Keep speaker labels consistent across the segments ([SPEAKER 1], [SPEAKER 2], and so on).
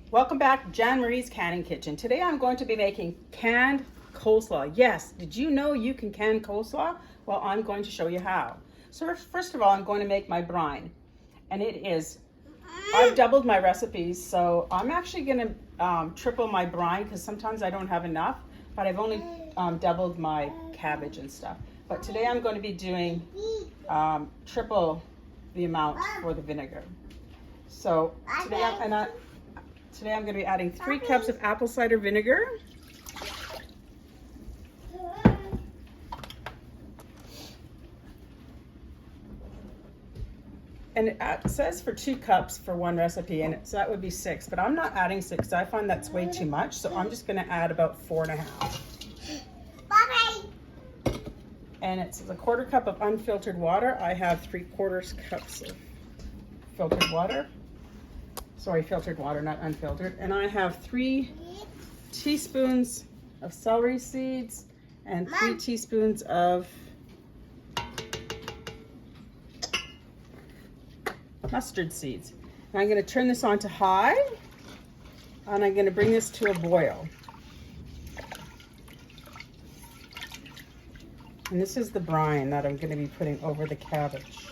[SPEAKER 1] Welcome back to Jan Marie's Canning Kitchen. Today I'm going to be making canned coleslaw. Yes, did you know you can can coleslaw? Well, I'm going to show you how. So first of all, I'm going to make my brine. And I've doubled my recipes, so I'm actually going to triple my brine because sometimes I don't have enough, but I've only doubled my cabbage and stuff. But today I'm going to be doing triple the amount for the vinegar. So today I'm going to be adding 3 cups of apple cider vinegar. And it says for 2 cups for one recipe, and so that would be 6, but I'm not adding 6. I find that's way too much, so I'm just going to add about 4.5. And it's a 1/4 cup of unfiltered water. I have 3/4 cups of filtered water. Sorry, filtered water, not unfiltered. And I have 3 teaspoons of celery seeds and 3 teaspoons of mustard seeds. And I'm going to turn this on to high, and I'm going to bring this to a boil. And this is the brine that I'm going to be putting over the cabbage.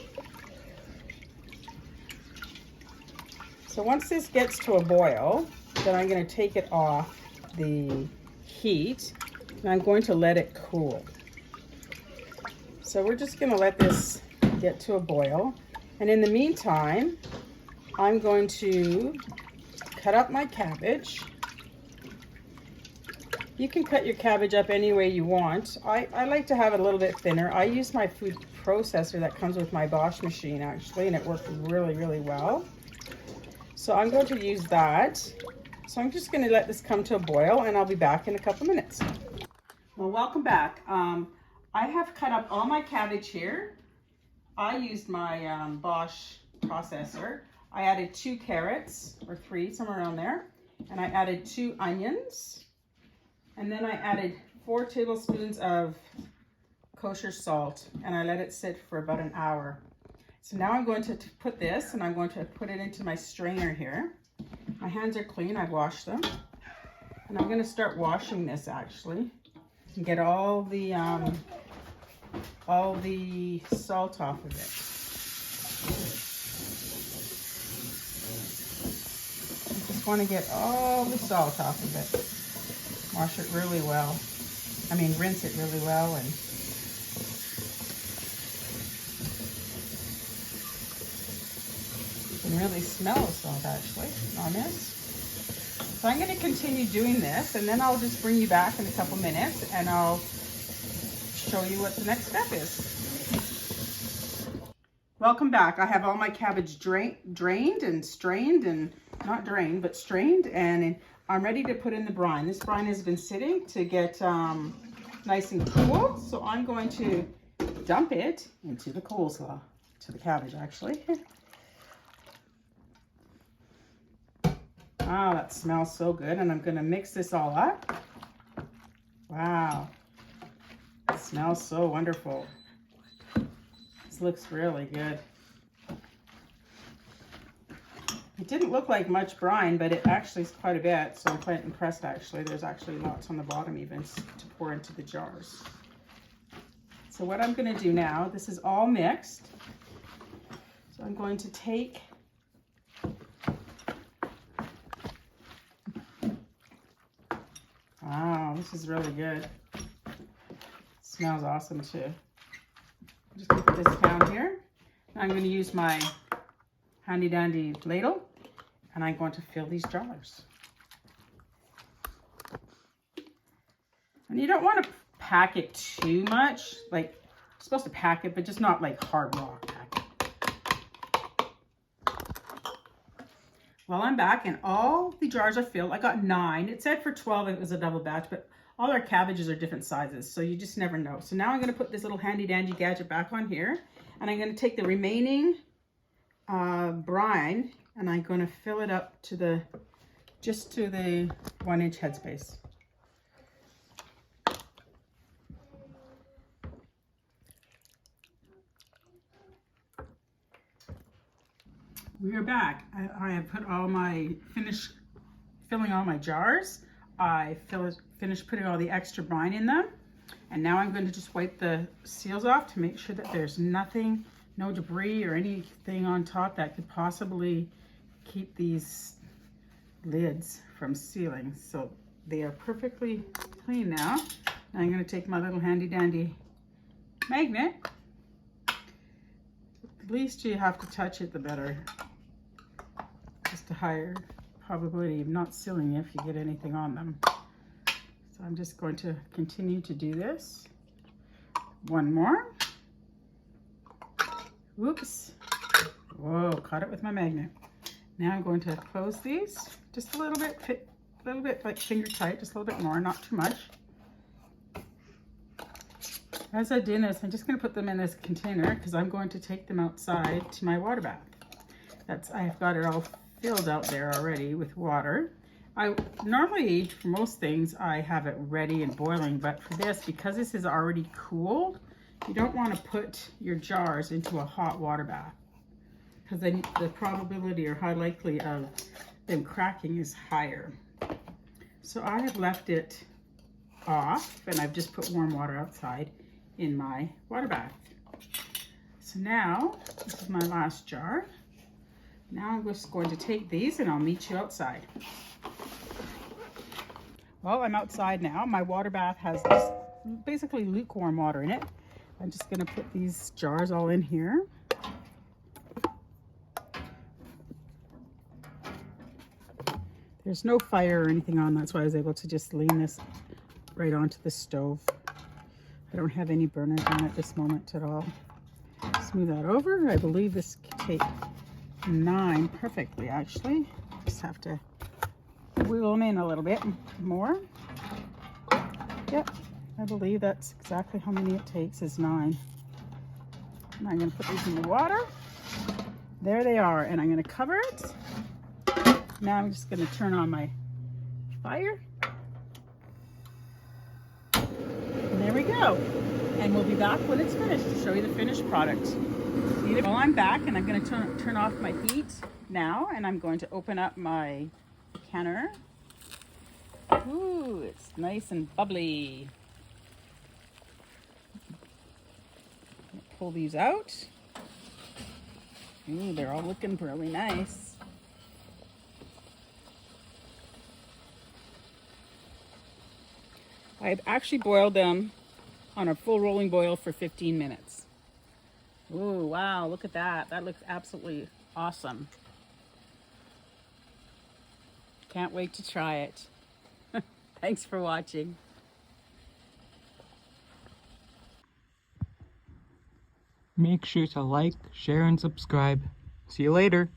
[SPEAKER 1] So once this gets to a boil, then I'm going to take it off the heat, and I'm going to let it cool. So we're just going to let this get to a boil. And in the meantime, I'm going to cut up my cabbage. You can cut your cabbage up any way you want. I like to have it a little bit thinner. I use my food processor that comes with my Bosch machine actually, and it works really, really well. So I'm going to use that. So I'm just going to let this come to a boil, and I'll be back in a couple minutes. Well, welcome back. I have cut up all my cabbage here. I used my Bosch processor. I added 2 carrots, or 3, somewhere around there. And I added 2 onions. And then I added 4 tablespoons of kosher salt, and I let it sit for about an hour. So now I'm going to put this, and I'm going to put it into my strainer here. My hands are clean, I've washed them. And I'm going to start washing this actually, and get all the salt off of it. I just want to get all the salt off of it. Wash it really well. Rinse it really well, and you can really smell the salt actually on this. So I'm going to continue doing this, and then I'll just bring you back in a couple minutes, and I'll show you what the next step is. Welcome back. I have all my cabbage drained and strained, and not drained, but strained, and I'm ready to put in the brine. This brine has been sitting to get nice and cool, so I'm going to dump it into the coleslaw, to the cabbage actually. Wow, that smells so good, and I'm going to mix this all up. Wow, it smells so wonderful. This looks really good. It didn't look like much brine, but it actually is quite a bit, so I'm quite impressed actually. There's actually lots on the bottom even to pour into the jars. So what I'm going to do now, this is all mixed. So I'm going to take wow, this is really good. It smells awesome too. I'm just going to put this down here. Now I'm going to use my handy dandy ladle, and I'm going to fill these jars. And you don't want to pack it too much. Like, you're supposed to pack it, but just not like hard rock pack it. Well, I'm back, and all the jars are filled. I got 9. It said for 12 it was a double batch, but all our cabbages are different sizes, so you just never know. So now I'm going to put this little handy dandy gadget back on here, and I'm going to take the remaining brine, and I'm going to fill it up to just to the 1-inch headspace. We are back. I have put all my finished filling all my jars. I finished putting all the extra brine in them. And now I'm going to just wipe the seals off to make sure that there's nothing, no debris or anything on top that could possibly keep these lids from sealing. So they are perfectly clean now. Now I'm going to take my little handy dandy magnet. The least you have to touch it, the better. Just a higher probability of not sealing if you get anything on them. So I'm just going to continue to do this. One more. Whoops. Whoa, caught it with my magnet. Now I'm going to close these just a little bit like finger tight, just a little bit more, not too much. As I do this, I'm just going to put them in this container because I'm going to take them outside to my water bath. I've got it all filled out there already with water. I normally, for most things, I have it ready and boiling, but for this, because this is already cooled, you don't want to put your jars into a hot water bath because then the probability or high likely of them cracking is higher. So I have left it off and I've just put warm water outside in my water bath. So now, this is my last jar. Now I'm just going to take these and I'll meet you outside. Well, I'm outside now. My water bath has this basically lukewarm water in it. I'm just going to put these jars all in here. There's no fire or anything on, that's why I was able to just lean this right onto the stove. I don't have any burners on at this moment at all. Smooth that over. I believe this can take 9 perfectly, actually. Just have to wheel them in a little bit more. Yep, I believe that's exactly how many it takes, is 9. And I'm going to put these in the water. There they are, and I'm going to cover it. Now I'm just going to turn on my fire. And there we go. And we'll be back when it's finished to show you the finished product. Well, I'm back and I'm going to turn off my heat now, and I'm going to open up my canner. Ooh, it's nice and bubbly. Pull these out. Ooh, they're all looking really nice. I've actually boiled them on a full rolling boil for 15 minutes. Ooh, wow, look at that. That looks absolutely awesome. Can't wait to try it. Thanks for watching.
[SPEAKER 2] Make sure to like, share, and subscribe. See you later.